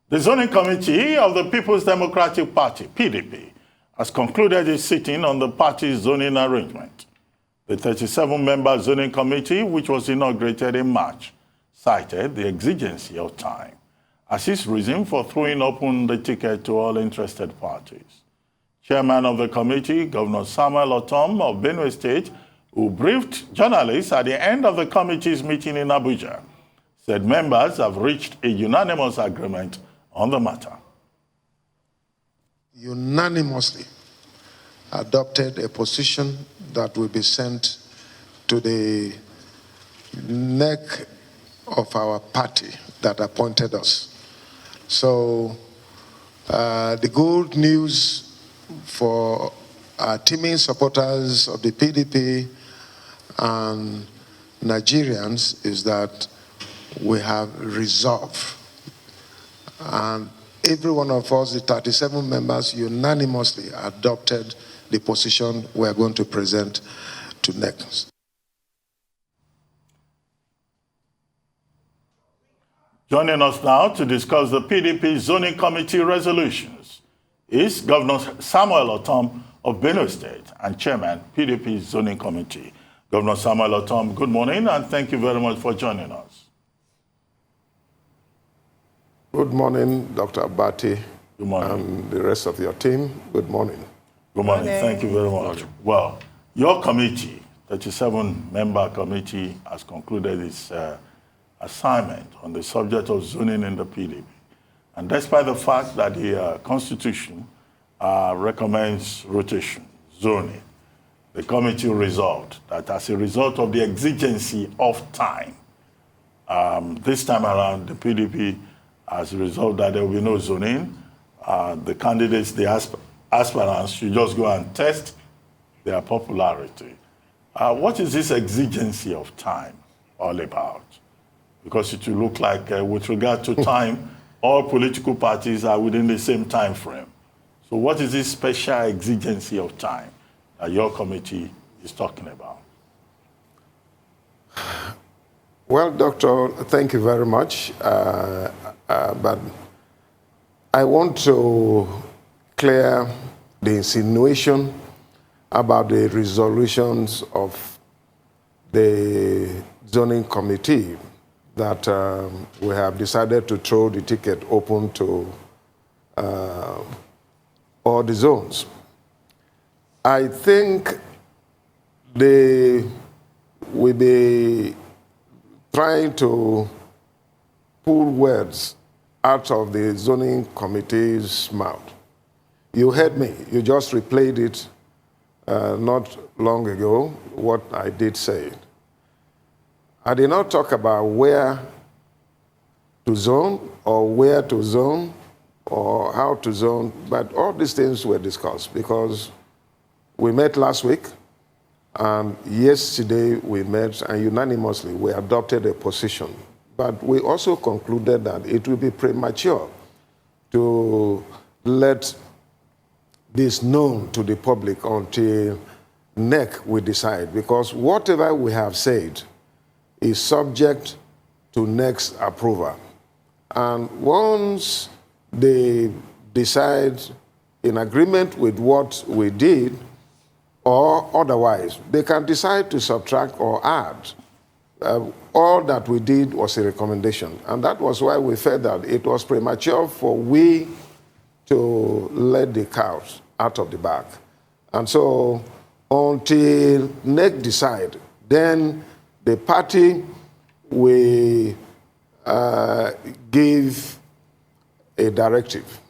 The zoning committee of the People's Democratic Party, PDP, has concluded its sitting on the party's zoning arrangement. The 37-member zoning committee, which was inaugurated in March, cited the exigency of time as its reason for throwing open the ticket to all interested parties. Chairman of the committee, Governor Samuel Ortom of Benue State, who briefed journalists at the end of the committee's meeting in Abuja, said members have reached a unanimous agreement on the matter. Unanimously adopted a position that will be sent to the NEC of our party that appointed us. So the good news for our teaming supporters of the PDP and Nigerians is that we have resolved. And every one of us, the 37 members, unanimously adopted the position we are going to present to NEC. Joining us now to discuss the PDP zoning committee resolutions is Governor Samuel Ortom of Benue State and Chairman, PDP zoning committee. Governor Samuel Ortom, good morning and thank you very much for joining us. Good morning, Dr. Abati. Good morning. And the rest of your team. Good morning. Good morning. Thank you very much. Well, your committee, 37-member committee, has concluded its assignment on the subject of zoning in the PDP. And despite the fact that the Constitution recommends rotation, zoning, the committee resolved that as a result of the exigency of time, this time around, the PDP has resolved that there will be no zoning. The candidates, the aspirants, should just go and test their popularity. What is this exigency of time all about? Because it will look like, with regard to time, all political parties are within the same time frame. So what is this special exigency of time that your committee is talking about? Well, Doctor, thank you very much. But I want to clear the insinuation about the resolutions of the zoning committee that we have decided to throw the ticket open to all the zones. I think they will be trying to pull words out of the zoning committee's mouth. You heard me. You just replayed it not long ago, what I did say. I did not talk about where to zone or where to zone or how to zone, but all these things were discussed because we met last week and yesterday we met and unanimously we adopted a position. But we also concluded that it will be premature to let this known to the public until NEC will decide, because whatever we have said is subject to NEC's approval. And once they decide in agreement with what we did, or otherwise, they can decide to subtract or add. All that we did was a recommendation. And that was why we felt that it was premature for we to let the cows out of the bag. And so until NEC decide, then the party will give a directive.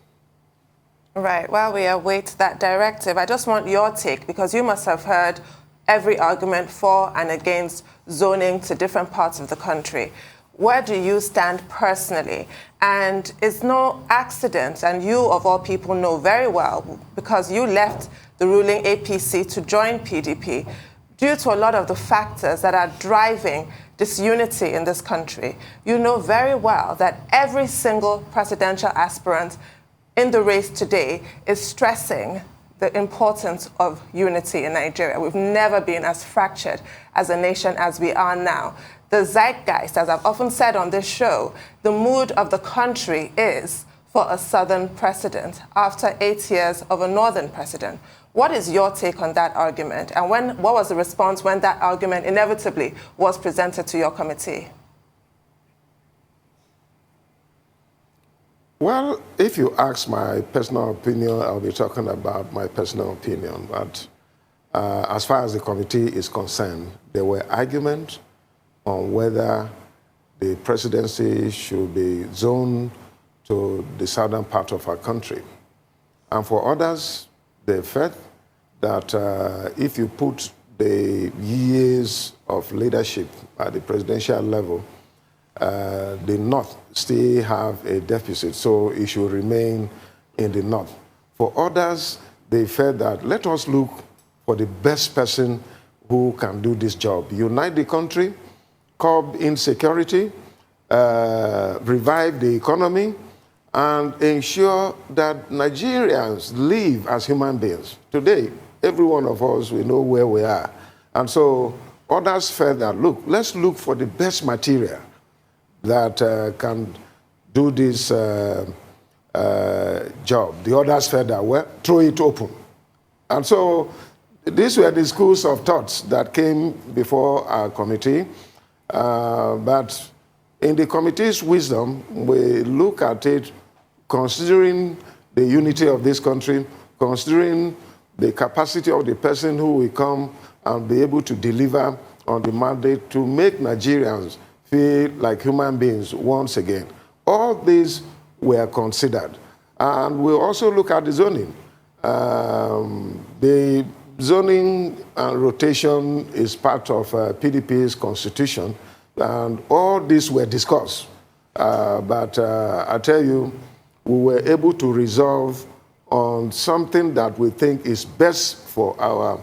Right. While we await that directive, I just want your take, because you must have heard every argument for and against zoning to different parts of the country. Where do you stand personally? And it's no accident, and you of all people know very well, because you left the ruling APC to join PDP, due to a lot of the factors that are driving disunity in this country. You know very well that every single presidential aspirant in the race today is stressing the importance of unity in Nigeria. We've never been as fractured as a nation as we are now. The zeitgeist, as I've often said on this show, the mood of the country is for a southern president after 8 years of a northern president. What is your take on that argument? And what was the response when that argument inevitably was presented to your committee? Well, if you ask my personal opinion, I'll be talking about my personal opinion. But as far as the committee is concerned, there were arguments on whether the presidency should be zoned to the southern part of our country. And for others, they felt that if you put the years of leadership at the presidential level, the North still have a deficit, so it should remain in the North. For others, they felt that let us look for the best person who can do this job. Unite the country, curb insecurity, revive the economy, and ensure that Nigerians live as human beings. Today, every one of us, we know where we are. And so others felt that, look, let's look for the best material that can do this job. The others felt that, well, throw it open. And so these were the schools of thoughts that came before our committee. But in the committee's wisdom, we look at it considering the unity of this country, considering the capacity of the person who will come and be able to deliver on the mandate to make Nigerians feel like human beings once again. All these were considered. And we also look at the zoning. The zoning and rotation is part of PDP's constitution, and all these were discussed. But I tell you, we were able to resolve on something that we think is best for our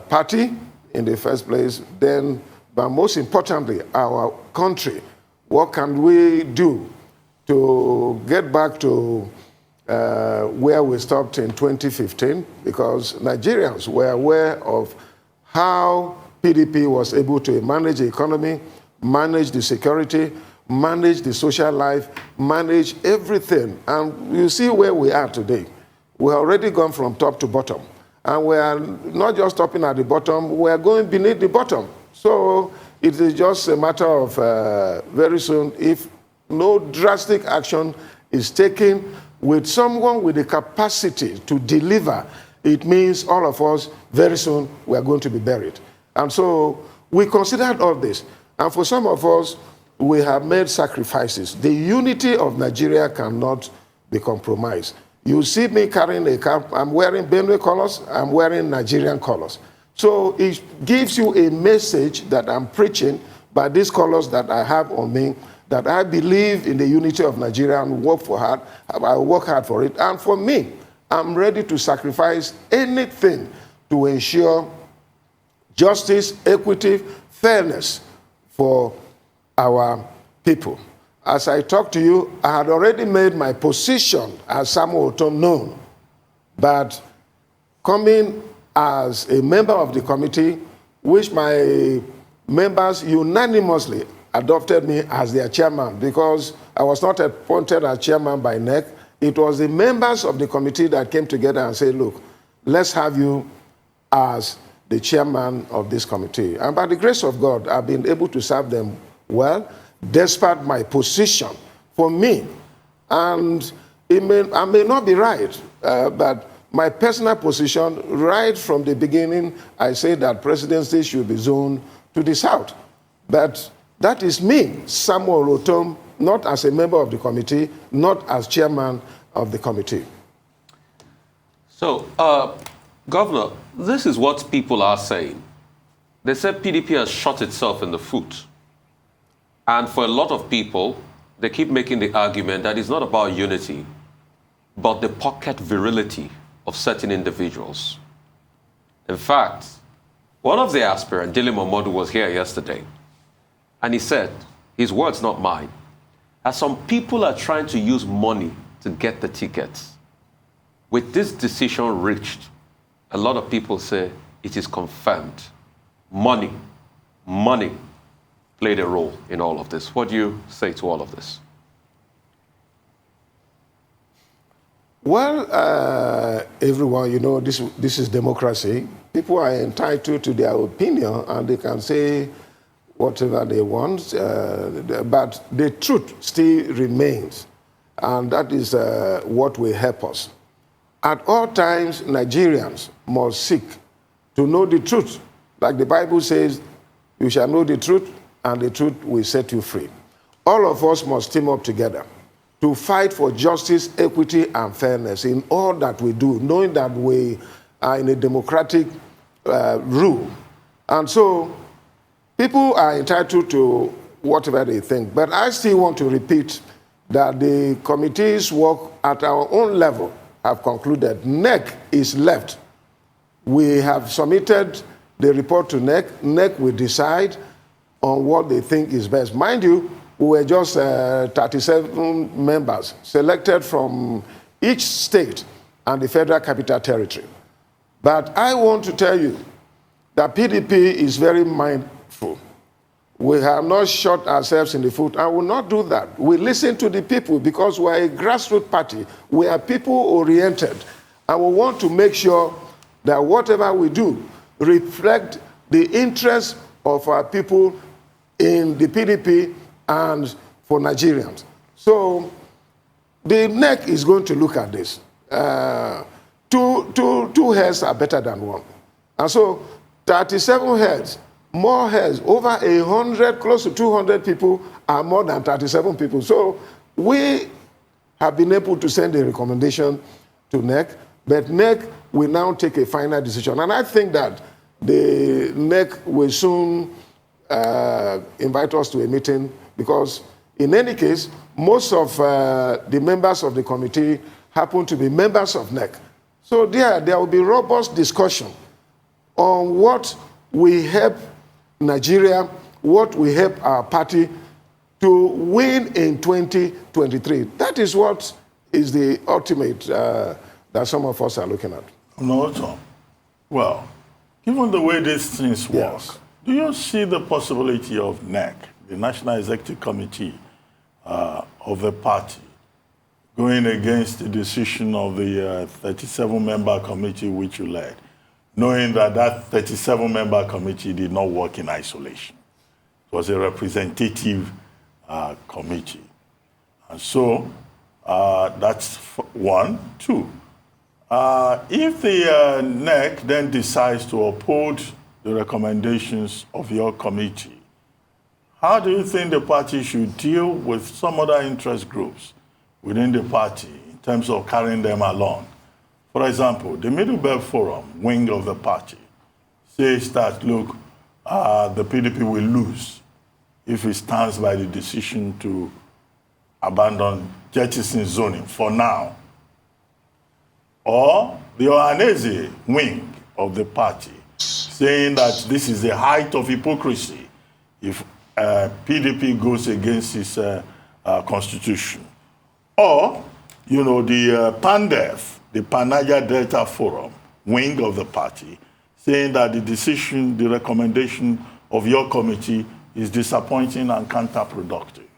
party in the first place, then, but most importantly, our country. What can we do to get back to where we stopped in 2015? Because Nigerians were aware of how PDP was able to manage the economy, manage the security, manage the social life, manage everything. And you see where we are today. We have already gone from top to bottom. And we are not just stopping at the bottom, we are going beneath the bottom. So it is just a matter of very soon, if no drastic action is taken with someone with the capacity to deliver, it means all of us, very soon, we are going to be buried. And so we considered all this. And for some of us, we have made sacrifices. The unity of Nigeria cannot be compromised. You see me carrying a cap, I'm wearing Benue colors, I'm wearing Nigerian colors. So it gives you a message that I'm preaching by these colors that I have on me, that I believe in the unity of Nigeria and work for hard. I work hard for it. And for me, I'm ready to sacrifice anything to ensure justice, equity, fairness for our people. As I talk to you, I had already made my position as Samuel Ortom known, but coming as a member of the committee, which my members unanimously adopted me as their chairman, because I was not appointed as chairman by NEC. It was the members of the committee that came together and said, look, let's have you as the chairman of this committee. And by the grace of God, I've been able to serve them well, despite my position. For me, and I may not be right, but my personal position, right from the beginning, I say that presidency should be zoned to the south. But that is me, Samuel Ortom, not as a member of the committee, not as chairman of the committee. So, Governor, this is what people are saying. They said PDP has shot itself in the foot. And for a lot of people, they keep making the argument that it's not about unity, but the pocket virility of certain individuals. In fact, one of the aspirants, Dili Momodu, was here yesterday, and he said, his words, not mine, that some people are trying to use money to get the tickets. With this decision reached, a lot of people say it is confirmed. Money played a role in all of this. What do you say to all of this? Well, everyone, you know, this is democracy. People are entitled to their opinion, and they can say whatever they want, but the truth still remains, and that is what will help us. At all times, Nigerians must seek to know the truth. Like the Bible says, you shall know the truth, and the truth will set you free. All of us must team up together to fight for justice, equity, and fairness in all that we do, knowing that we are in a democratic rule. And so people are entitled to whatever they think. But I still want to repeat that the committee's work at our own level have concluded. NEC is left. We have submitted the report to NEC. NEC will decide on what they think is best. Mind you, we were just 37 members selected from each state and the Federal Capital Territory. But I want to tell you that PDP is very mindful. We have not shot ourselves in the foot. I will not do that. We listen to the people because we are a grassroots party. We are people-oriented. And we want to make sure that whatever we do reflect the interests of our people in the PDP and for Nigerians. So the NEC is going to look at this. Two heads are better than one. And so 37 heads, more heads, over 100, close to 200 people are more than 37 people. So we have been able to send a recommendation to NEC, but NEC will now take a final decision. And I think that the NEC will soon invite us to a meeting, because in any case, most of the members of the committee happen to be members of NEC. So there will be robust discussion on what will help Nigeria, what will help our party to win in 2023. That is what is the ultimate that some of us are looking at. No, Tom. Well, given the way these things work, Yes. do you see the possibility of NEC, the National Executive Committee of the party, going against the decision of the 37-member committee which you led, knowing that that 37-member committee did not work in isolation? It was a representative committee. And so that's one. Two, if the NEC then decides to uphold the recommendations of your committee, how do you think the party should deal with some other interest groups within the party in terms of carrying them along? For example, the Middle Belt Forum, wing of the party, says that, look, the PDP will lose if it stands by the decision to abandon jettison zoning for now. Or the Ohanese wing of the party, saying that this is the height of hypocrisy if PDP goes against its constitution. Or, you know, the PANDEF, the Pan-Niger Delta Forum, wing of the party, saying that the decision, the recommendation of your committee is disappointing and counterproductive.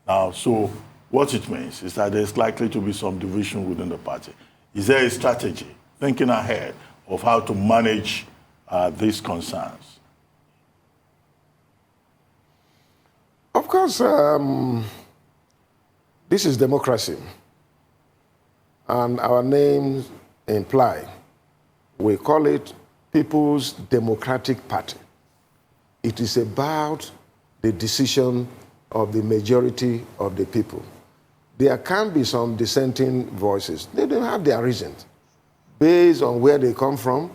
Now, so what it means is that there's likely to be some division within the party. Is there a strategy, thinking ahead, of how to manage these concerns? Of course, this is democracy, and our names imply. We call it People's Democratic Party. It is about the decision of the majority of the people. There can be some dissenting voices. They don't have their reasons, based on where they come from,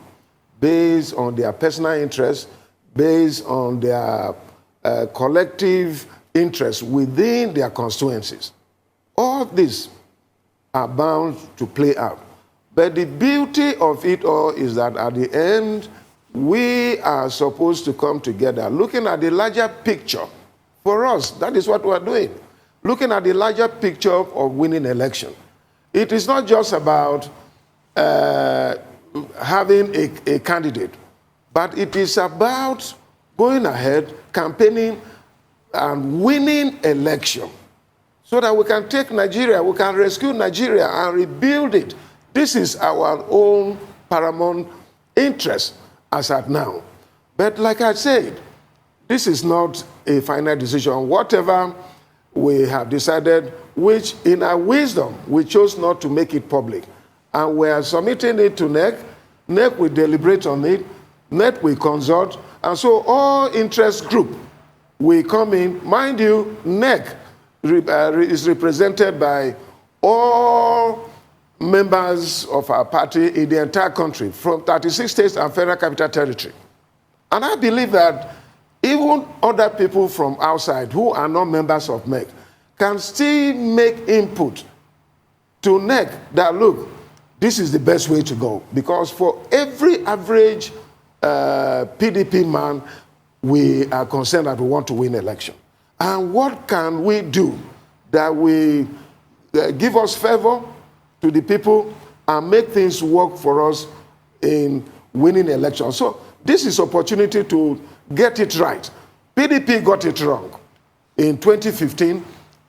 based on their personal interests, based on their collective interests within their constituencies. All these are bound to play out. But the beauty of it all is that at the end, we are supposed to come together, looking at the larger picture. For us, that is what we're doing. Looking at the larger picture of winning election. It is not just about having a candidate, but it is about going ahead, campaigning, and winning election. so that we can take Nigeria, we can rescue Nigeria and rebuild it. This is our own paramount interest as at now. But like I said, this is not a final decision. Whatever we have decided, which in our wisdom, we chose not to make it public. And we are submitting it to NEC. NEC will deliberate on it. NEC will consult. And so all interest group will come in. Mind you, NEC is represented by all members of our party in the entire country, from 36 states and Federal Capital Territory. And I believe that even other people from outside who are not members of NEC can still make input to NEC that, look, this is the best way to go. Because for every average PDP man, we are concerned that we want to win election. And what can we do that will give us favor to the people and make things work for us in winning elections? So this is opportunity to get it right. PDP got it wrong in 2015,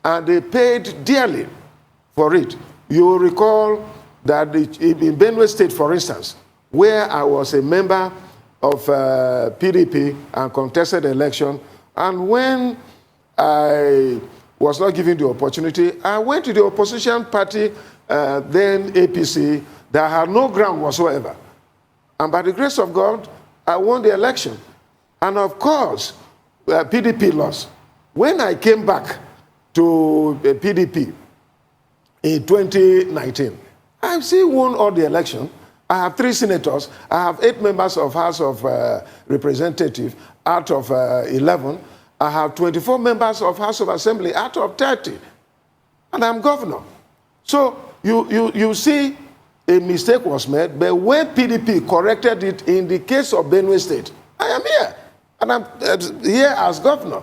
and they paid dearly for it. You will recall that in Benue State, for instance, where I was a member of PDP and contested election, and when I was not given the opportunity, I went to the opposition party, then APC, that had no ground whatsoever. And by the grace of God, I won the election. And of course, PDP lost. When I came back to PDP in 2019, I still won all the election. I have 3 senators. I have 8 members of House of Representatives out of 11. I have 24 members of House of Assembly out of 30. And I'm governor. So you see a mistake was made, but when PDP corrected it in the case of Benue State, I am here. And I'm here as governor.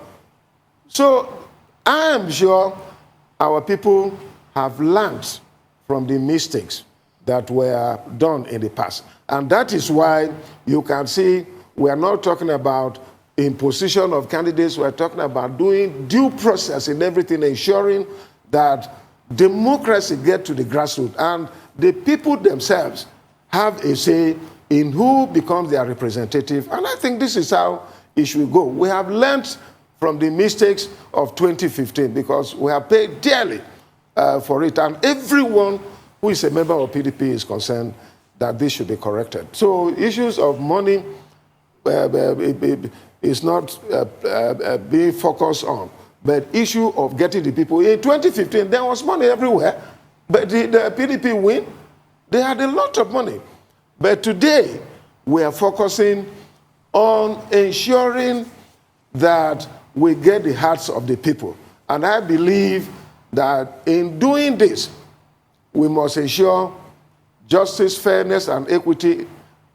So I am sure our people have learned from the mistakes that were done in the past. And that is why you can see we are not talking about imposition of candidates. We are talking about doing due process in everything, ensuring that democracy gets to the grassroots and the people themselves have a say in who becomes their representative. And I think this is how it should go. We have learned from the mistakes of 2015 because we have paid dearly for it. And everyone who is a member of PDP is concerned that this should be corrected. So issues of money is not being focused on, but issue of getting the people. In 2015, there was money everywhere, but the PDP win, they had a lot of money. But today, we are focusing on ensuring that we get the hearts of the people. And I believe that in doing this, we must ensure justice, fairness, and equity,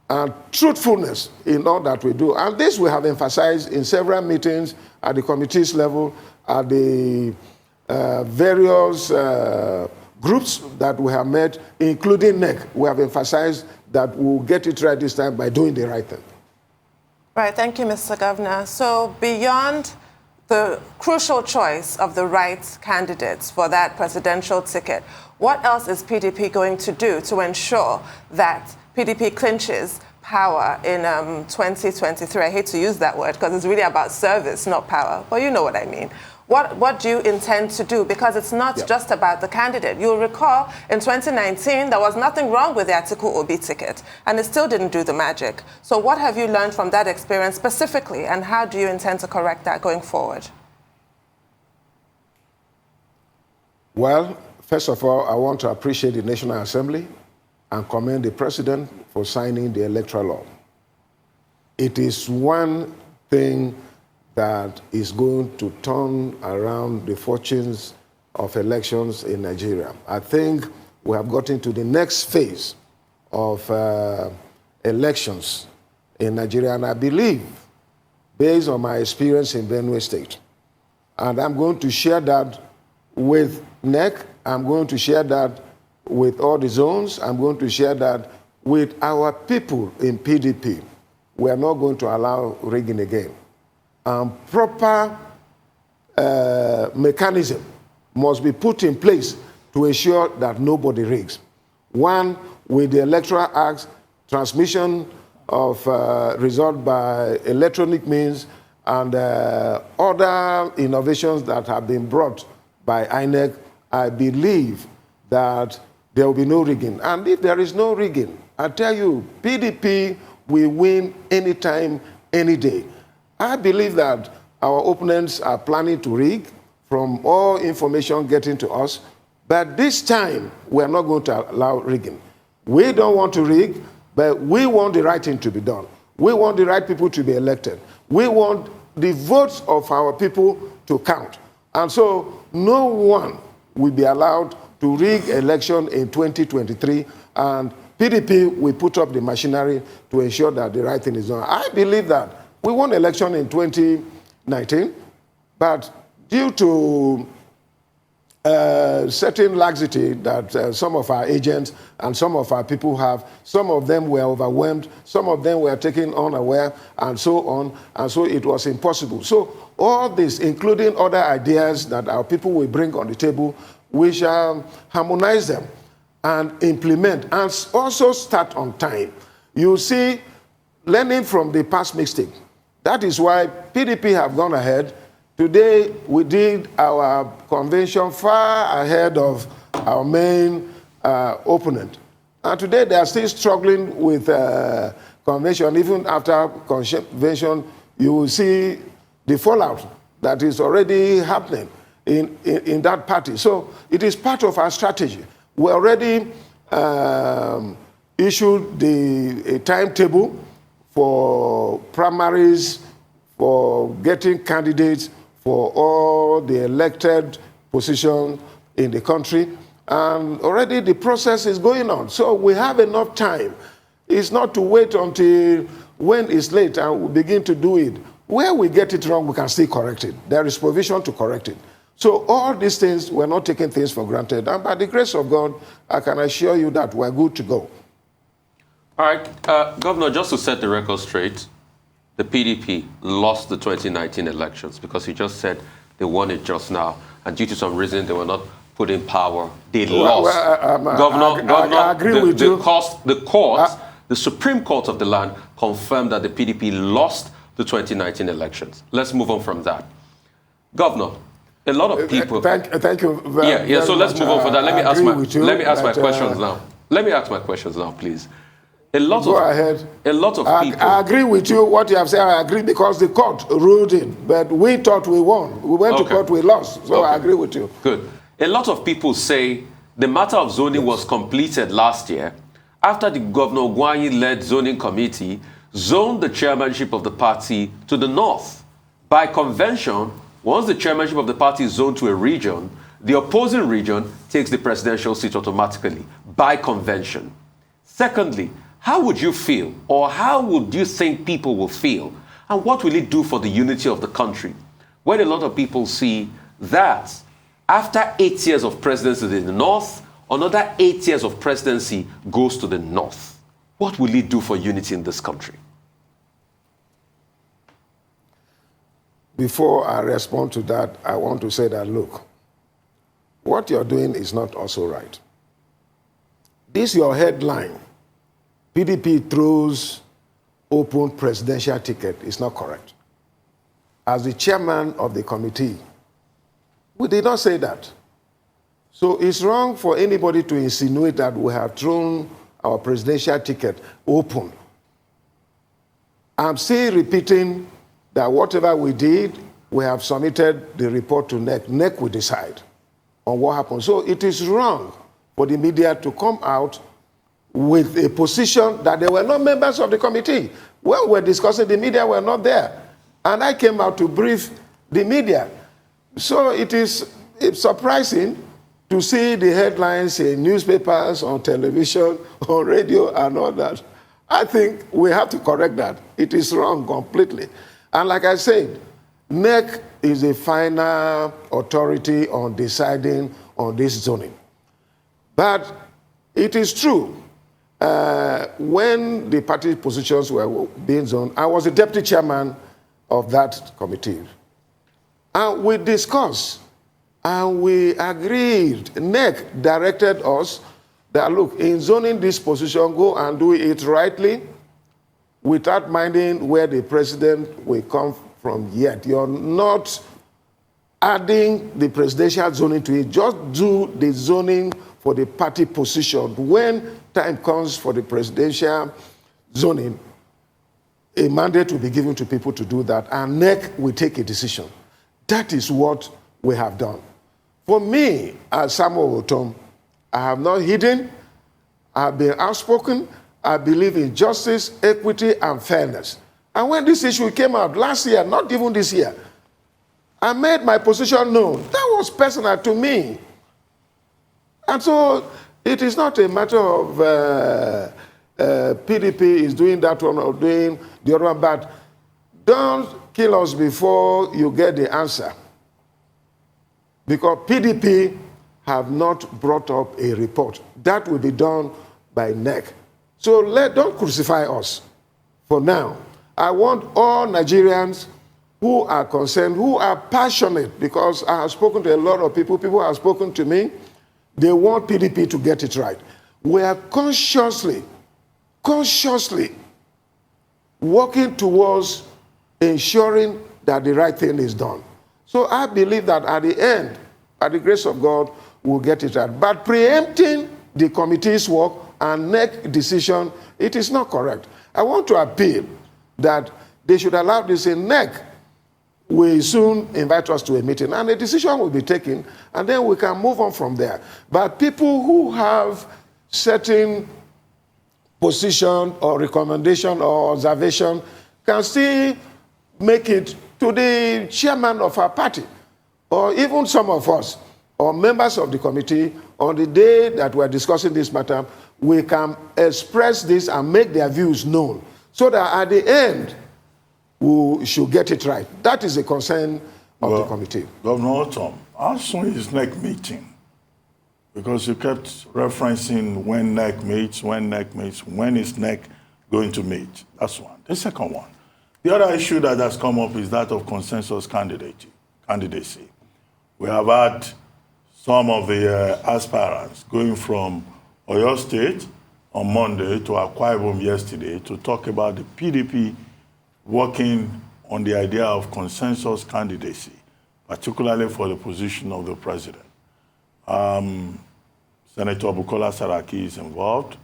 and truthfulness in all that we do. And this we have emphasized in several meetings at the committees level, at the various groups that we have met, including NEC. We have emphasized that we'll get it right this time by doing the right thing. Right, thank you, Mr. Governor. So beyond the crucial choice of the right candidates for that presidential ticket, what else is PDP going to do to ensure that PDP clinches power in 2023? I hate to use that word because it's really about service, not power, but you know what I mean. What do you intend to do? Because it's not just about the candidate. You'll recall in 2019, there was nothing wrong with the Atiku Obi ticket, and it still didn't do the magic. So what have you learned from that experience specifically, and how do you intend to correct that going forward? Well, first of all, I want to appreciate the National Assembly and commend the President for signing the electoral law. It is one thing that is going to turn around the fortunes of elections in Nigeria. I think we have gotten to the next phase of elections in Nigeria, and I believe, based on my experience in Benue State, and I'm going to share that with NEC, I'm going to share that with all the zones, I'm going to share that with our people in PDP. We are not going to allow rigging again. Proper mechanism must be put in place to ensure that nobody rigs. One, with the Electoral Act, transmission of result by electronic means, and other innovations that have been brought by INEC, I believe that there will be no rigging. And if there is no rigging, I tell you, PDP will win anytime, any day. I believe that our opponents are planning to rig from all information getting to us, but this time we are not going to allow rigging. We don't want to rig, but we want the right thing to be done. We want the right people to be elected. We want the votes of our people to count. And so no one will be allowed to rig election in 2023, and PDP will put up the machinery to ensure that the right thing is done. I believe that we won election in 2019, but due to certain laxity that some of our agents and some of our people have, some of them were overwhelmed, some of them were taken unaware, and so on, and so it was impossible. So all this, including other ideas that our people will bring on the table, we shall harmonize them and implement, and also start on time. You see, learning from the past mistake. That is why PDP have gone ahead. Today, we did our convention far ahead of our main opponent. And today, they are still struggling with convention. Even after convention, you will see the fallout that is already happening in that party. So it is part of our strategy. We already issued a timetable for primaries, for getting candidates for all the elected positions in the country. And already the process is going on. So we have enough time. It's not to wait until when it's late and we begin to do it. Where we get it wrong, we can still correct it. There is provision to correct it. So all these things, we're not taking things for granted. And by the grace of God, I can assure you that we're good to go. All right, Governor, just to set the record straight, the PDP lost the 2019 elections because he just said they won it just now. And due to some reason, they were not put in power. They lost. Governor, I agree with you. The Supreme Court of the land confirmed that the PDP lost the 2019 elections. Let's move on from that. Governor, a lot of people... Thank you very much. So let's move on from that. Let me ask my questions now. Let me ask my questions now, please. Go ahead. A lot of people... I agree with you. What you have said, I agree because the court ruled it. But we thought we won. We went to court, we lost. So I agree with you. Good. A lot of people say the matter of zoning was completed last year after the Governor Gwanyi-led zoning committee zoned the chairmanship of the party to the north. By convention, once the chairmanship of the party is zoned to a region, the opposing region takes the presidential seat automatically, by convention. Secondly, how would you feel, or how would you think people will feel, and what will it do for the unity of the country, when a lot of people see that after 8 years of presidency in the north, another 8 years of presidency goes to the north? What will it do for unity in this country? Before I respond to that, I want to say that, look, what you're doing is not also right. This your headline. PDP throws open presidential ticket is not correct. As the chairman of the committee, we did not say that. So it's wrong for anybody to insinuate that we have thrown our presidential ticket open. I'm still repeating that whatever we did, we have submitted the report to NEC. NEC will decide on what happened. So it is wrong for the media to come out with a position that they were not members of the committee. When we were discussing, the media were not there. And I came out to brief the media. So it's surprising to see the headlines in newspapers, on television, on radio, and all that. I think we have to correct that. It is wrong completely. And like I said, NEC is the final authority on deciding on this zoning. But it is true, when the party positions were being zoned, I was the deputy chairman of that committee. And we discussed And we agreed. NEC directed us that, look, in zoning this position, go and do it rightly without minding where the president will come from yet. You're not adding the presidential zoning to it. Just do the zoning for the party position. When time comes for the presidential zoning, a mandate will be given to people to do that, and NEC will take a decision. That is what we have done. For me, as Samuel Ortom, I have not hidden. I have been outspoken. I believe in justice, equity, and fairness. And when this issue came out last year, not even this year, I made my position known. That was personal to me. And so it is not a matter of PDP is doing that one or doing the other one, but don't kill us before you get the answer. Because PDP have not brought up a report. That will be done by NEC. So don't crucify us for now. I want all Nigerians who are concerned, who are passionate, because I have spoken to a lot of people, people have spoken to me, they want PDP to get it right. We are consciously working towards ensuring that the right thing is done. So I believe that at the end, by the grace of God, we'll get it right. But preempting the committee's work and NEC decision, it is not correct. I want to appeal that they should allow this in NEC. Will soon invite us to a meeting, and a decision will be taken, and then we can move on from there. But people who have certain position or recommendation or observation can still make it to the chairman of our party, or even some of us, or members of the committee. On the day that we're discussing this matter, we can express this and make their views known, so that at the end, we should get it right. That is the concern of the committee. Governor Ortom, how soon is NEC meeting? Because you kept referencing when NEC meets, when is NEC going to meet? That's one. The second one, the other issue that has come up is that of consensus candidacy. We have had some of the aspirants going from Oyo State on Monday to Akwa Ibom yesterday to talk about the PDP working on the idea of consensus candidacy, particularly for the position of the president. Senator Bukola Saraki is involved.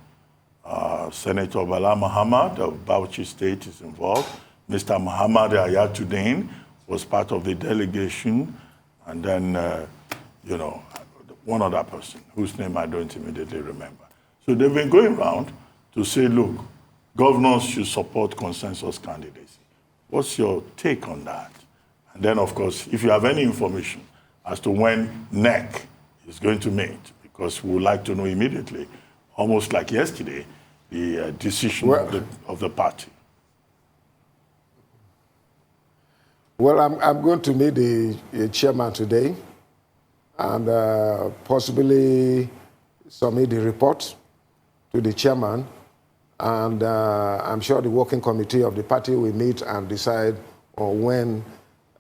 Senator Bala Muhammad of Bauchi State is involved. Mr. Muhammad Ayatuddin was part of the delegation. And then, one other person whose name I don't immediately remember. So they've been going around to say, look, governors should support consensus candidacy. What's your take on that? And then, of course, if you have any information as to when NEC is going to meet, because we would like to know immediately, almost like yesterday, the decision of the party. Well, I'm going to meet the chairman today and possibly submit the report to the chairman. And I'm sure the working committee of the party will meet and decide on when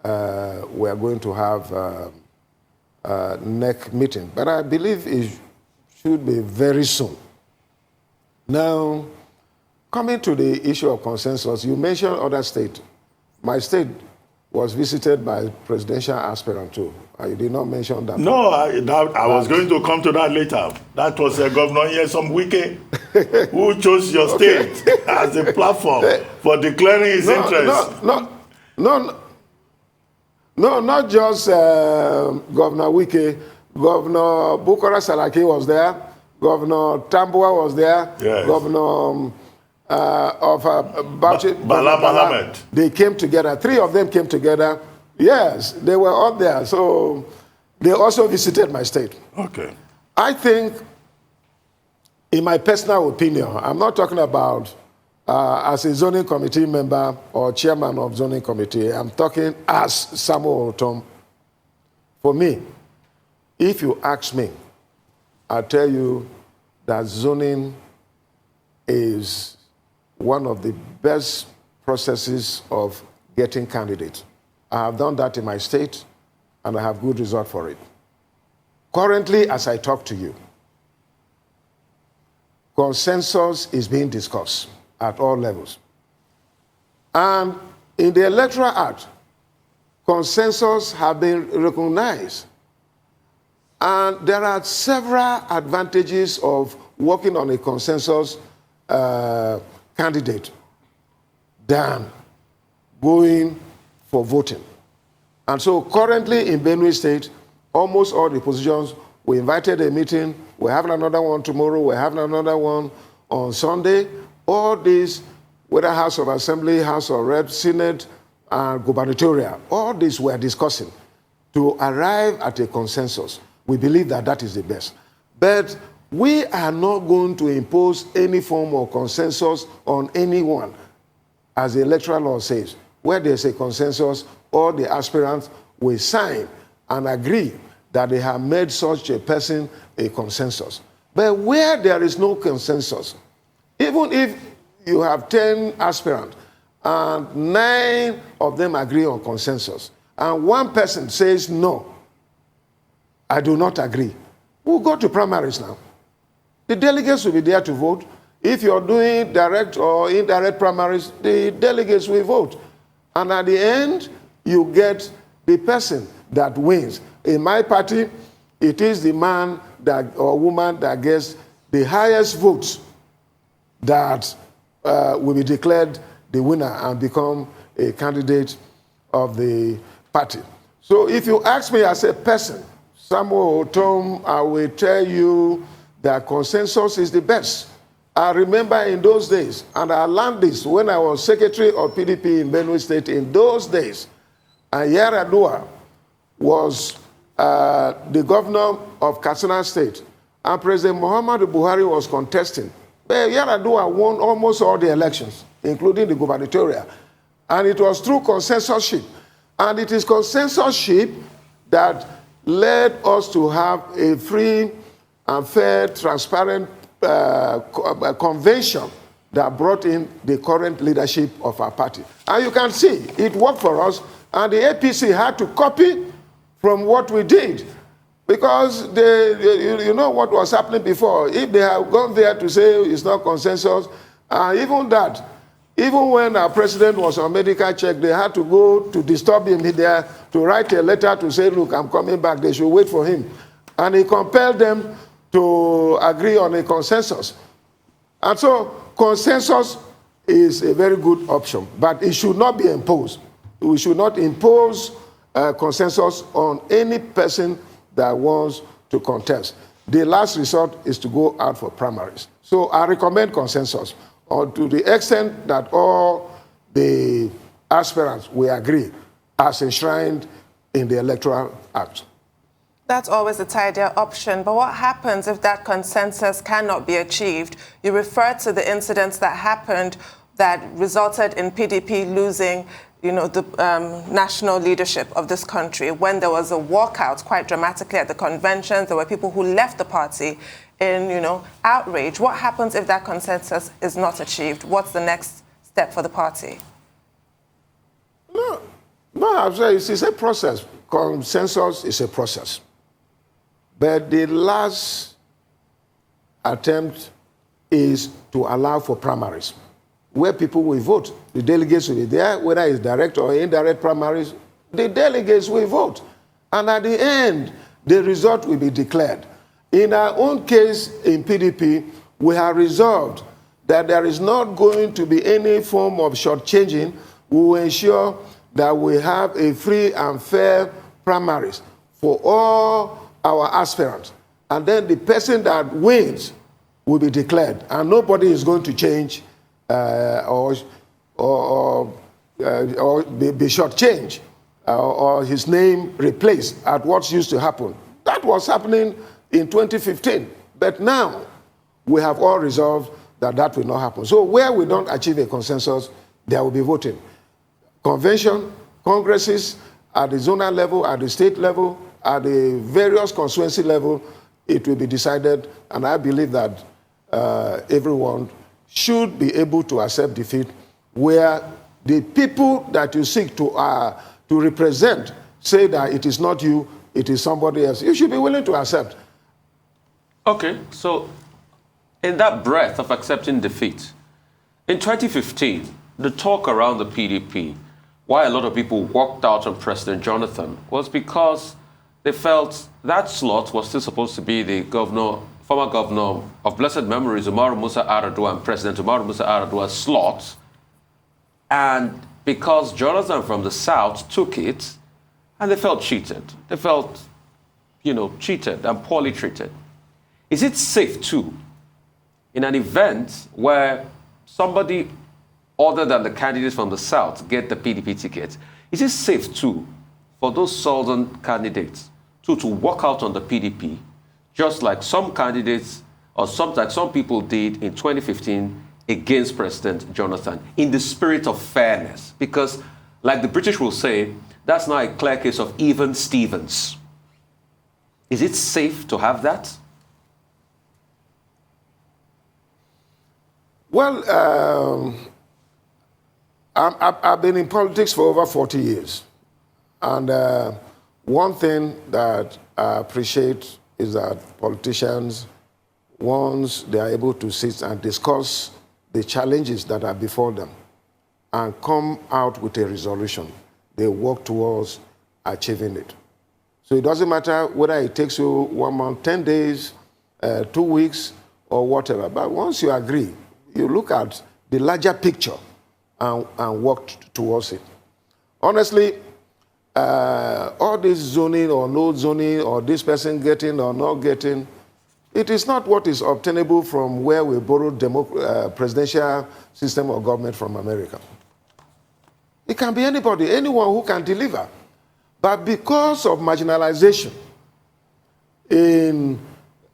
we are going to have a NEC meeting. But I believe it should be very soon. Now, coming to the issue of consensus, you mentioned other states. My state was visited by presidential aspirant too. You did not mention that. No, I was going to come to that later. That was Governor Nyesom Wike who chose your state as a platform for declaring his interest. No, not just Governor Wike. Governor Bukola Saraki was there. Governor Tambuwa was there. Yes. Governor of Bauchi, Bala Mohammed. They came together. 3 of them came together. Yes, they were up there. So they also visited my state. Okay. I think, in my personal opinion, I'm not talking about as a zoning committee member or chairman of zoning committee. I'm talking as Samuel Ortom. For me, if you ask me, I'll tell you that zoning is one of the best processes of getting candidates. I have done that in my state, and I have good result for it. Currently, as I talk to you, consensus is being discussed at all levels. And in the Electoral Act, consensus have been recognized. And there are several advantages of working on a consensus candidate than going for voting. And so currently in Benue State, almost all the positions, we invited a meeting, we're having another one tomorrow, we're having another one on Sunday. All these, whether House of Assembly, House of Reps, Senate, and gubernatorial, all these we're discussing to arrive at a consensus. We believe that that is the best. But we are not going to impose any form of consensus on anyone. As the electoral law says, where there's a consensus, all the aspirants will sign and agree that they have made such a person a consensus. But where there is no consensus, even if you have 10 aspirants and 9 of them agree on consensus, and one person says, no, I do not agree, we'll go to primaries now. The delegates will be there to vote. If you're doing direct or indirect primaries, the delegates will vote. And at the end, you get the person that wins. In my party, it is the man that, or woman that gets the highest votes that will be declared the winner and become a candidate of the party. So if you ask me as a person, Samuel Ortom, I will tell you that consensus is the best. I remember in those days, and I learned this when I was secretary of PDP in Benue State in those days, and Yaradua was the governor of Katsina State, and President Muhammadu Buhari was contesting. But Yaradua won almost all the elections, including the gubernatorial, and it was through consensusship. And it is consensusship that led us to have a free and fair, transparent convention that brought in the current leadership of our party. And you can see, it worked for us, and the APC had to copy from what we did. Because you know what was happening before. If they have gone there to say it's not consensus, even that, even when our president was on medical check, they had to go to disturb him there to write a letter to say, look, I'm coming back, they should wait for him. And he compelled them to agree on a consensus. And so consensus is a very good option, but it should not be imposed. We should not impose consensus on any person that wants to contest. The last resort is to go out for primaries. So I recommend consensus to the extent that all the aspirants will agree as enshrined in the Electoral Act. That's always the ideal option, but what happens if that consensus cannot be achieved? You refer to the incidents that happened that resulted in PDP losing, the national leadership of this country. When there was a walkout quite dramatically at the conventions, there were people who left the party in, outrage. What happens if that consensus is not achieved? What's the next step for the party? No, I'm saying it's a process. Consensus is a process. But the last attempt is to allow for primaries, where people will vote. The delegates will be there, whether it's direct or indirect primaries, the delegates will vote. And at the end, the result will be declared. In our own case in PDP, we have resolved that there is not going to be any form of shortchanging. We will ensure that we have a free and fair primaries for all our aspirants. And then the person that wins will be declared. And nobody is going to change or be shortchanged or his name replaced at what used to happen. That was happening in 2015. But now we have all resolved that that will not happen. So where we don't achieve a consensus, there will be voting. Convention, congresses, at the zonal level, at the state level, at the various constituency level, it will be decided, and I believe that everyone should be able to accept defeat where the people that you seek to represent say that it is not you, it is somebody else. You should be willing to accept. Okay, so in that breath of accepting defeat, in 2015, the talk around the PDP, why a lot of people walked out on President Jonathan, was because they felt that slot was still supposed to be the former governor of blessed memories, Umaru Musa Yar'Adua, and President Umaru Musa Yar'Adua's slot. And because Jonathan from the South took it, and they felt cheated. They felt, cheated and poorly treated. Is it safe, too, in an event where somebody other than the candidates from the South get the PDP ticket, is it safe, too, for those southern candidates to walk out on the PDP, just like some candidates or like some people did in 2015 against President Jonathan, in the spirit of fairness? Because, like the British will say, that's now a clear case of even Stevens. Is it safe to have that? Well, I've been in politics for over 40 years. And one thing that I appreciate is that politicians, once they are able to sit and discuss the challenges that are before them and come out with a resolution, they work towards achieving it. So it doesn't matter whether it takes you 1 month, 10 days, 2 weeks, or whatever. But once you agree, you look at the larger picture and work towards it. Honestly, all this zoning or no zoning or this person getting or not getting, it is not what is obtainable from where we borrowed presidential system of government from America. It can be anybody, anyone who can deliver. But because of marginalization in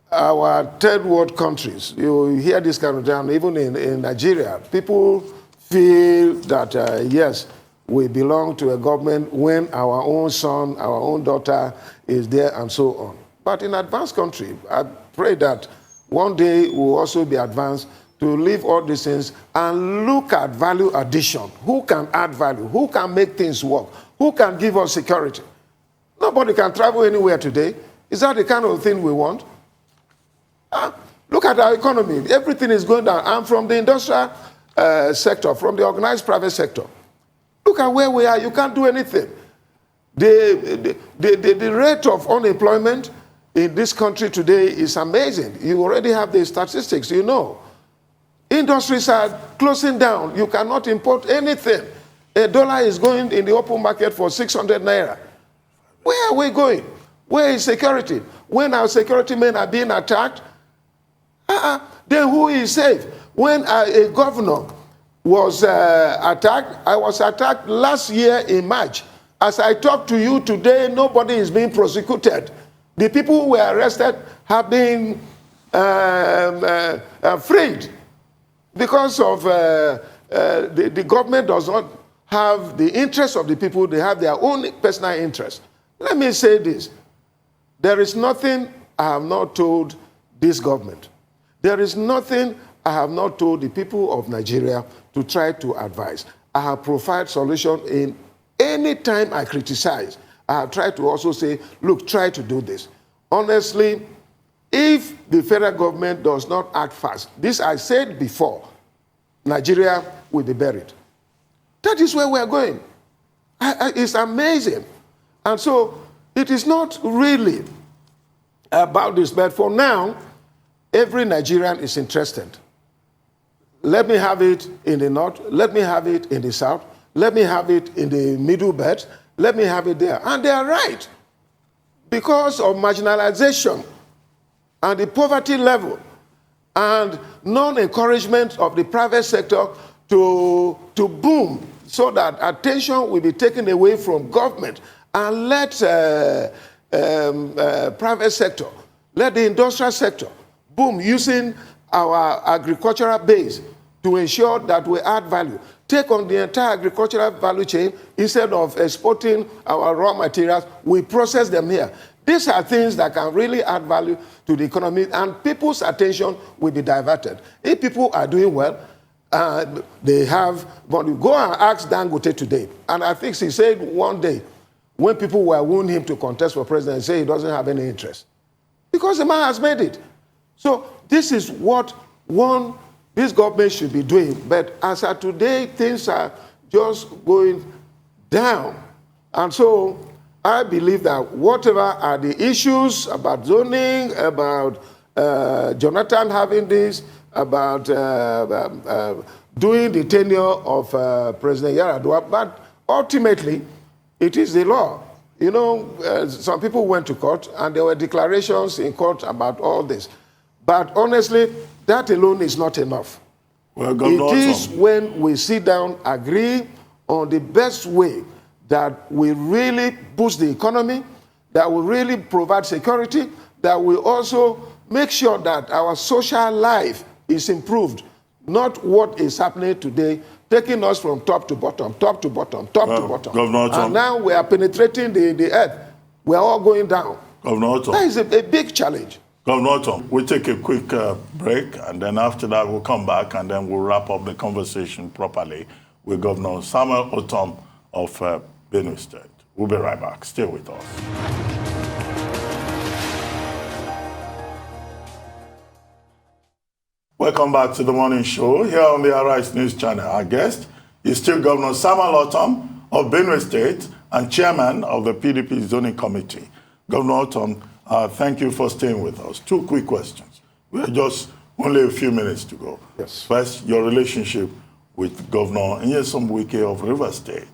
our third world countries, you hear this kind of thing, even in Nigeria, people feel that, yes, we belong to a government when our own son, our own daughter is there and so on. But in advanced country, I pray that one day we'll also be advanced to leave all these things and look at value addition. Who can add value? Who can make things work? Who can give us security? Nobody can travel anywhere today. Is that the kind of thing we want? Look at our economy. Everything is going down. I'm from the industrial sector, from the organized private sector. Look at where we are. You can't do anything. The rate of unemployment in this country today is amazing. You already have the statistics, you know. Industries are closing down. You cannot import anything. $1 is going in the open market for 600 naira. Where are we going? Where is security? When our security men are being attacked, then who is safe? When a governor was attacked, I was attacked last year in March. As I talk to you today, nobody is being prosecuted. The people who were arrested have been freed because of the government does not have the interest of the people. They have their own personal interest. Let me say this. There is nothing I have not told this government. There is nothing I have not told the people of Nigeria to try to advise. I have provided solution in any time I criticize. I have tried to also say, look, try to do this. Honestly, if the federal government does not act fast, this I said before, Nigeria will be buried. That is where we are going. It's amazing. And so it is not really about this, but for now, every Nigerian is interested. Let me have it in the north, let me have it in the south, let me have it in the middle belt, let me have it there. And they are right. Because of marginalization and the poverty level and non-encouragement of the private sector to boom so that attention will be taken away from government and let private sector, let the industrial sector boom using our agricultural base to ensure that we add value. Take on the entire agricultural value chain instead of exporting our raw materials, we process them here. These are things that can really add value to the economy and people's attention will be diverted. If people are doing well, they have, but go and ask Dangote today. And I think he said one day, when people were wooing him to contest for president, he said he doesn't have any interest. Because the man has made it. So this is what this government should be doing. But as of today, things are just going down. And so I believe that whatever are the issues about zoning, about Jonathan having this, about doing the tenure of President Yar'Adua, but ultimately, it is the law. You know, some people went to court, and there were declarations in court about all this. But honestly, that alone is not enough. Well, Governor It is when we sit down, agree on the best way that we really boost the economy, that will really provide security, that will also make sure that our social life is improved, not what is happening today, taking us from top to bottom, top to bottom, top to bottom. Governor Ortom. And now we are penetrating the earth. We are all going down. Governor Ortom. That is a big challenge. Governor Ortom, we'll take a quick break, and then after that we'll come back, and then we'll wrap up the conversation properly with Governor Samuel Ortom of Benue State. We'll be right back. Stay with us. Welcome back to the morning show here on the Arise News Channel. Our guest is still Governor Samuel Ortom of Benue State and Chairman of the PDP Zoning Committee. Governor Ortom, thank you for staying with us. Two quick questions. We are just only a few minutes to go. Yes. First, your relationship with Governor Nyesom Wike of Rivers State,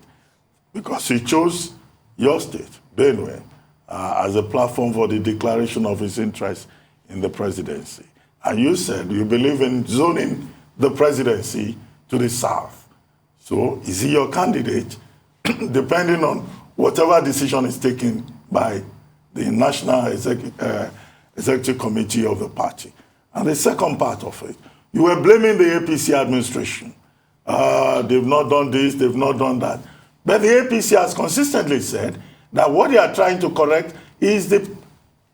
because he chose your state, Benue, as a platform for the declaration of his interest in the presidency. And you said you believe in zoning the presidency to the south. So is he your candidate, depending on whatever decision is taken by the National Executive Committee of the party? And the second part of it, you were blaming the APC administration. They've not done this, they've not done that. But the APC has consistently said that what they are trying to correct is the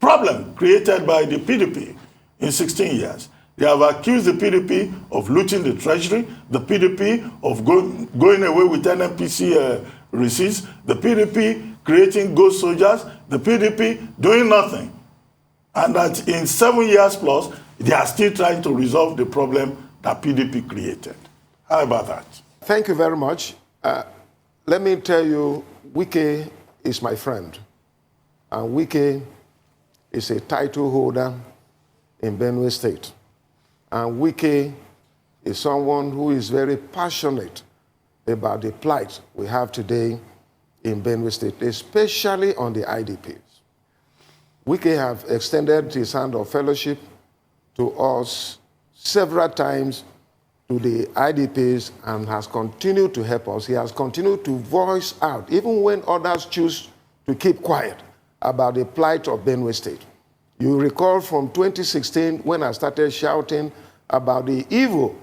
problem created by the PDP in 16 years. They have accused the PDP of looting the treasury, the PDP of going away with NNPC receipts, the PDP creating ghost soldiers, the PDP doing nothing. And that in 7 years plus, they are still trying to resolve the problem that PDP created. How about that? Thank you very much. Let me tell you, Wike is my friend. And Wike is a title holder in Benue State. And Wike is someone who is very passionate about the plight we have today in Benue State, especially on the IDPs. Wike have extended his hand of fellowship to us several times, to the IDPs, and has continued to help us. He has continued to voice out, even when others choose to keep quiet, about the plight of Benue State. You recall from 2016 when I started shouting about the evil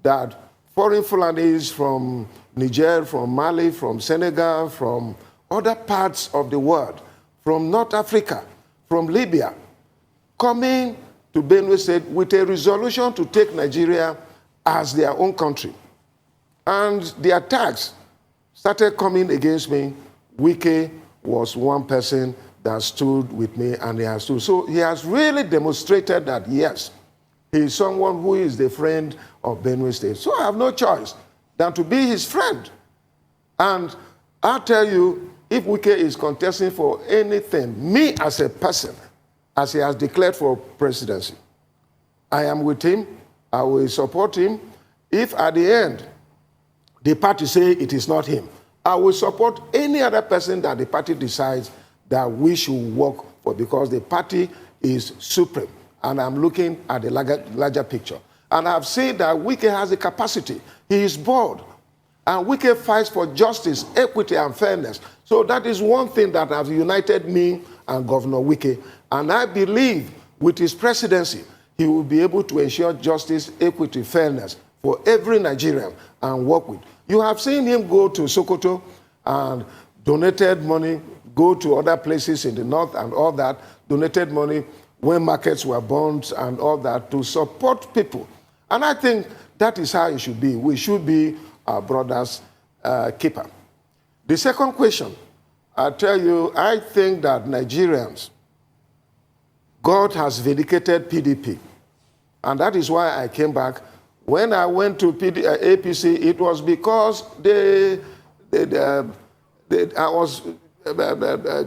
that foreign Fulanis from Niger, from Mali, from Senegal, from other parts of the world, from North Africa, from Libya, coming to Benue State with a resolution to take Nigeria as their own country. And the attacks started coming against me. Wike was one person that stood with me, and he has stood. So he has really demonstrated that, yes, he is someone who is the friend of Benue State. So I have no choice than to be his friend. And I'll tell you, if Wike is contesting for anything, me as a person, as he has declared for presidency, I am with him. I will support him. If at the end, the party say it is not him, I will support any other person that the party decides that we should work for, because the party is supreme. And I'm looking at the larger picture. And I've seen that Wike has the capacity. He is bold. And Wike fights for justice, equity, and fairness. So that is one thing that has united me and Governor Wike. And I believe with his presidency, he will be able to ensure justice, equity, fairness for every Nigerian and work with. You have seen him go to Sokoto and donated money, go to other places in the north and all that, donated money when markets were burned and all that to support people. And I think that is how it should be. We should be our brother's keeper. The second question, I tell you, I think that Nigerians, God has vindicated PDP. And that is why I came back. When I went to APC, it was because I was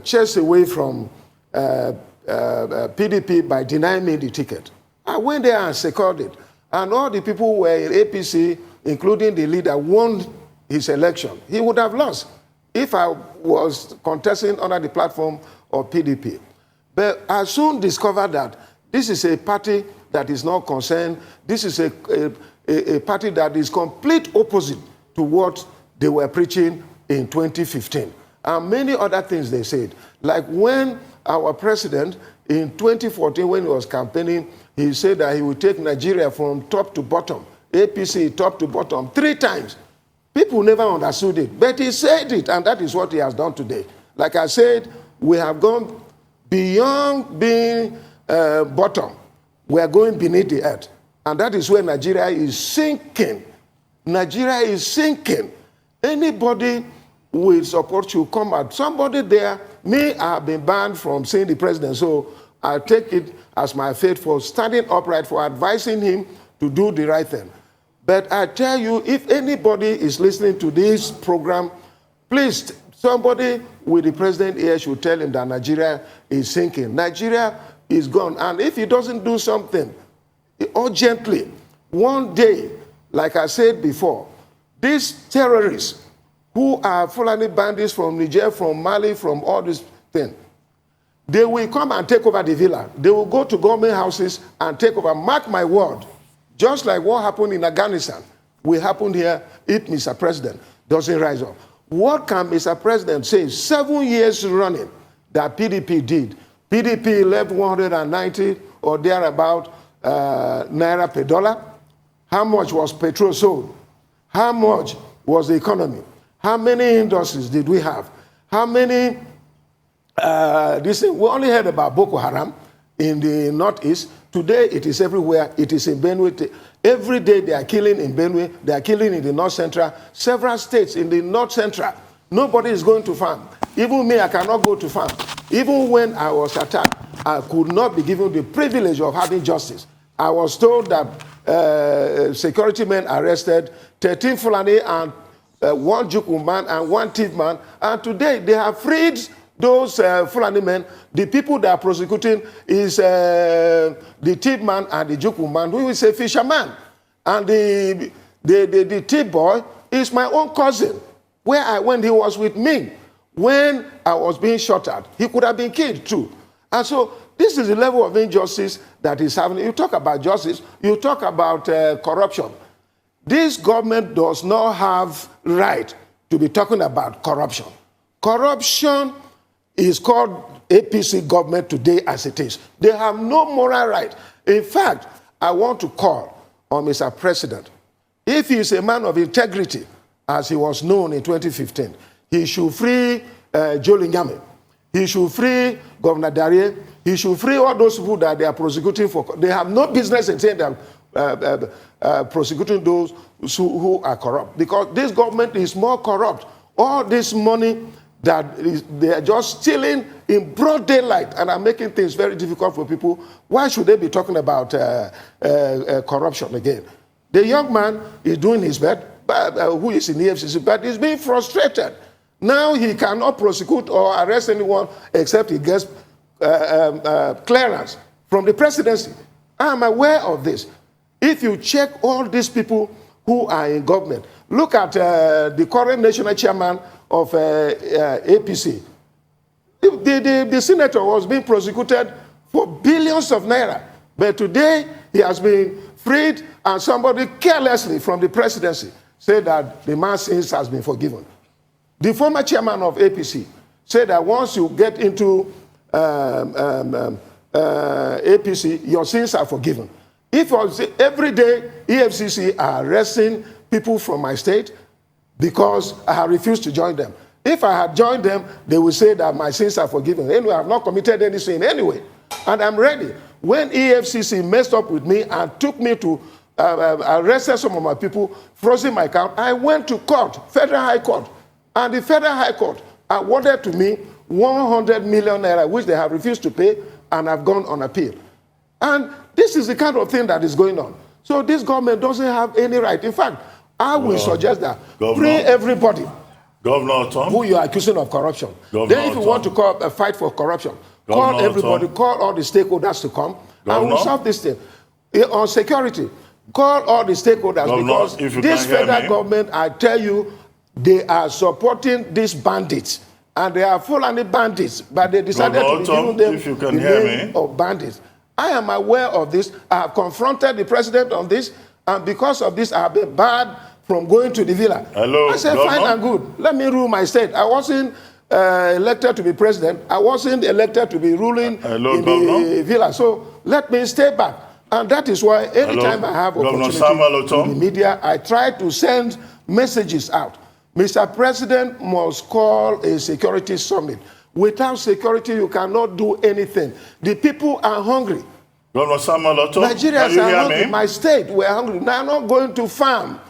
chased away from PDP by denying me the ticket. I went there and secured it. And all the people who were in APC, including the leader, won his election. He would have lost if I was contesting under the platform of PDP. But I soon discovered that this is a party that is not concerned. This is a party that is complete opposite to what they were preaching in 2015. And many other things they said. Like when our president in 2014, when he was campaigning, he said that he would take Nigeria from top to bottom, APC top to bottom, 3 times. People never understood it, but he said it, and that is what he has done today. Like I said, we have gone beyond being bottom. We are going beneath the earth, and that is where Nigeria is sinking. Nigeria is sinking. Anybody with support should come out. Somebody there, me, I have been banned from seeing the president, so I take it as my fate for standing upright, for advising him to do the right thing. But I tell you, if anybody is listening to this program, please, somebody with the president here should tell him that Nigeria is sinking. Nigeria is gone. And if he doesn't do something urgently, one day, like I said before, these terrorists who are Fulani bandits from Niger, from Mali, from all these things, they will come and take over the villa. They will go to government houses and take over. Mark my word. Just like what happened in Afghanistan, will happen here if Mr. President doesn't rise up. What can Mr. President say 7 years running that PDP did? PDP left 190 or thereabout naira per dollar. How much was petrol sold? How much was the economy? How many industries did we have? How many, we only heard about Boko Haram in the Northeast. Today, it is everywhere. It is in Benue. Every day, they are killing in Benue. They are killing in the North Central. Several states in the North Central. Nobody is going to farm. Even me, I cannot go to farm. Even when I was attacked, I could not be given the privilege of having justice. I was told that security men arrested 13 Fulani and 1 Juku man and 1 thief man. And today, they have freed those Fulani men. The people that are prosecuting is the thief man and the Juku man, who is a fisherman. And the thief boy is my own cousin. Where I went, he was with me. When I was being shot at, he could have been killed too. And so this is the level of injustice that is happening. You talk about justice, you talk about corruption. This government does not have right to be talking about corruption. Corruption is called APC government today as it is. They have no moral right. In fact, I want to call on Mr. President. If he is a man of integrity, as he was known in 2015, he should free Jolie Nyame. He should free Governor Darie. He should free all those people that they are prosecuting for. They have no business in saying that prosecuting those who are corrupt. Because this government is more corrupt. All this money that they are just stealing in broad daylight and are making things very difficult for people. Why should they be talking about corruption again? The young man is doing his best, who is in the EFCC, but he's being frustrated. Now he cannot prosecute or arrest anyone except he gets clearance from the presidency. I'm aware of this. If you check all these people who are in government, look at the current national chairman of APC. The senator was being prosecuted for billions of naira. But today, he has been freed, and somebody carelessly from the presidency said that the man's sins has been forgiven. The former chairman of APC said that once you get into APC, your sins are forgiven. If every day EFCC are arresting people from my state because I have refused to join them. If I had joined them, they would say that my sins are forgiven. Anyway, I have not committed any sin anyway. And I'm ready. When EFCC messed up with me and took me to arrested some of my people, frozen my account, I went to court, Federal High Court. And the Federal High Court awarded to me 100 million naira, which they have refused to pay and have gone on appeal. And this is the kind of thing that is going on. So this government doesn't have any right. In fact, I will suggest that free everybody Governor Ortom, who you are accusing of corruption. Then if you want to call a fight for corruption, call everybody, call all the stakeholders to come, and we'll solve this thing. On security, call all the stakeholders, because this federal government, I tell you, they are supporting these bandits. And they are Fulani bandits, but they decided to give them the name of bandits. I am aware of this. I have confronted the president on this, and because of this, I have been barred from going to the villa. I said, fine and good. Let me rule my state. I wasn't elected to be president. I wasn't elected to be ruling in the villa. So let me stay back. And that is why anytime I have opportunity in the media, I try to send messages out. Mr. President must call a security summit. Without security, you cannot do anything. The people are hungry. Governor Samuel Ortom, Nigerians are hungry. My state, we're hungry. They are not going to farm.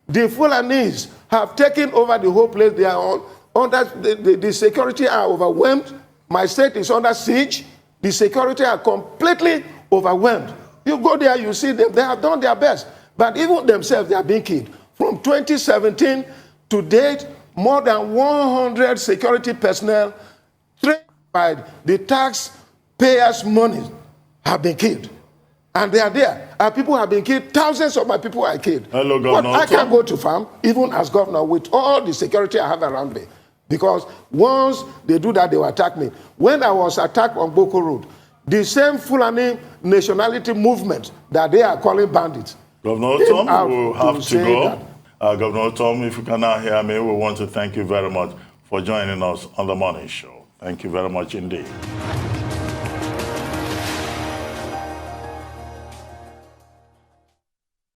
The Fulanis have taken over the whole place. They are under the security are overwhelmed. My state is under siege. The security are completely overwhelmed. You go there, you see them. They have done their best. But even themselves, they are being killed. From 2017 to date, more than 100 security personnel trained by the taxpayers' money have been killed. And they are there. Our people have been killed. Thousands of my people are killed. Hello, Governor. But I can't go to farm, even as governor, with all the security I have around me. Because once they do that, they will attack me. When I was attacked on Boko Road, the same Fulani nationality movement that they are calling bandits. Governor Ortom, will have to go. Governor Ortom, if you cannot hear me, we want to thank you very much for joining us on the morning show. Thank you very much indeed.